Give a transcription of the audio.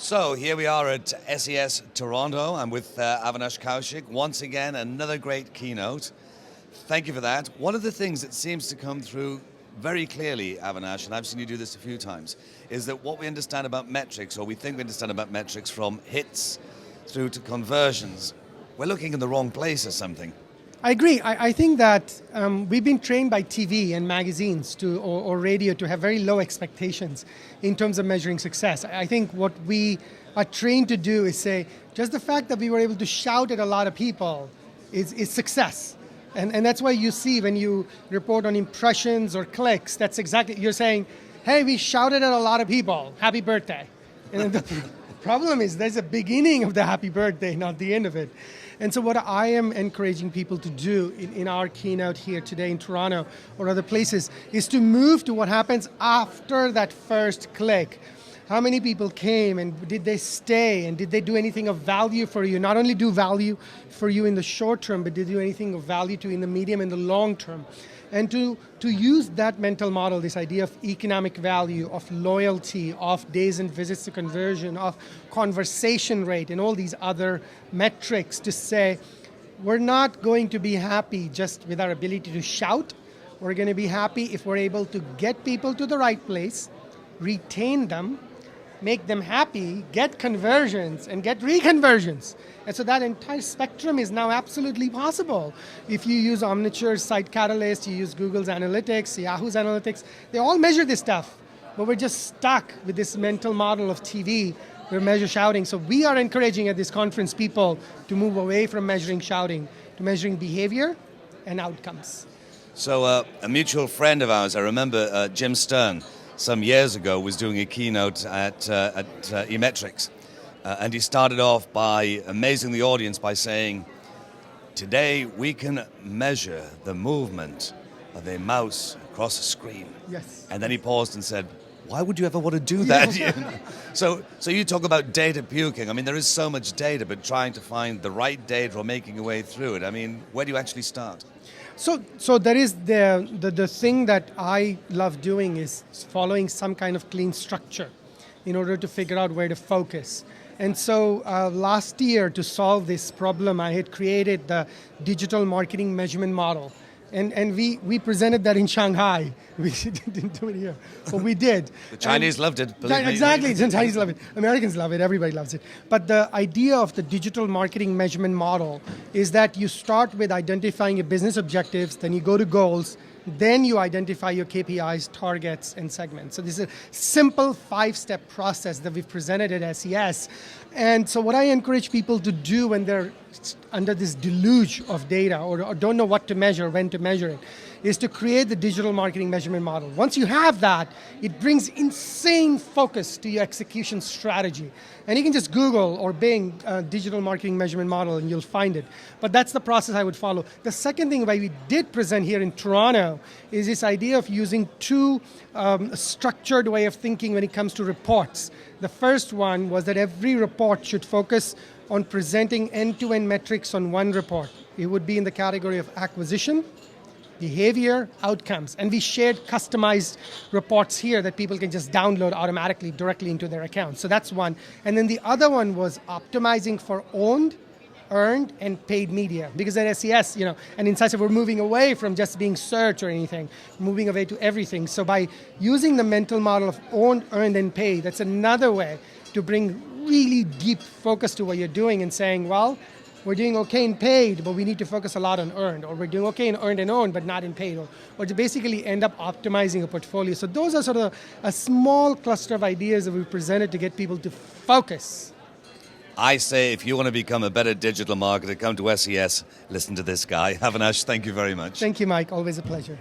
So here we are at SES Toronto. I'm with Avinash Kaushik. Once again, another great keynote. Thank you for that. One of the things that seems to come through very clearly, Avinash, and I've seen you do this a few times, is that what we understand about metrics, or we think we understand about metrics, from hits through to conversions, we're looking in the wrong place or something. I agree. I think that we've been trained by TV and magazines or radio to have very low expectations in terms of measuring success. I think what we are trained to do is say, just the fact that we were able to shout at a lot of people is success. And that's why you see when you report on impressions or clicks, that's exactly, you're saying, hey, we shouted at a lot of people, happy birthday. And the problem is there's a beginning of the happy birthday, not the end of it. And so what I am encouraging people to do in our keynote here today in Toronto or other places is to move to what happens after that first click. How many people came and did they stay and did they do anything of value for you? Not only do value for you in the short term, but did they do anything of value to you in the medium and the long term? And to use that mental model, this idea of economic value, of loyalty, of days and visits to conversion, of conversation rate, and all these other metrics to say, we're not going to be happy just with our ability to shout. We're going to be happy if we're able to get people to the right place, retain them, make them happy, get conversions, and get reconversions. And so that entire spectrum is now absolutely possible. If you use Omniture's Site Catalyst, you use Google's Analytics, Yahoo's Analytics, they all measure this stuff. But we're just stuck with this mental model of TV. We measure shouting. So we are encouraging at this conference people to move away from measuring shouting to measuring behavior and outcomes. So a mutual friend of ours, I remember Jim Stern, some years ago, was doing a keynote at eMetrics. And he started off by amazing the audience by saying, today we can measure the movement of a mouse across a screen. Yes. And then he paused and said, why would you ever want to do that? Yeah. You know? So you talk about data puking. I mean, there is so much data, but trying to find the right data or making your way through it. I mean, where do you actually start? So there is the thing that I love doing is following some kind of clean structure in order to figure out where to focus. And so last year, to solve this problem, I had created the digital marketing measurement model. And we presented that in Shanghai. We didn't do it here, but we did. The Chinese loved it, believe me. Exactly, the Chinese love it. Americans love it, everybody loves it. But the idea of the digital marketing measurement model is that you start with identifying your business objectives, then you go to goals, then you identify your KPIs, targets, and segments. So this is a simple 5-step process that we've presented at SES. And so what I encourage people to do when they're under this deluge of data or don't know what to measure, when to measure it, is to create the digital marketing measurement model. Once you have that, it brings insane focus to your execution strategy. And you can just Google or Bing digital marketing measurement model and you'll find it. But that's the process I would follow. The second thing why we did present here in Toronto is this idea of using two structured way of thinking when it comes to reports. The first one was that every report should focus on presenting end-to-end metrics on one report. It would be in the category of acquisition, behavior, outcomes. And we shared customized reports here that people can just download automatically directly into their account. So that's one. And then the other one was optimizing for owned, earned, and paid media. Because at SES, and Incisive, we're moving away from just being search or anything, moving away to everything. So by using the mental model of owned, earned, and paid, that's another way to bring really deep focus to what you're doing and saying, well, we're doing okay in paid, but we need to focus a lot on earned, or we're doing okay in earned and owned, but not in paid, or to basically end up optimizing a portfolio. So those are sort of a small cluster of ideas that we presented to get people to focus. I say if you want to become a better digital marketer, come to SES, listen to this guy. Avinash, thank you very much. Thank you, Mike. Always a pleasure.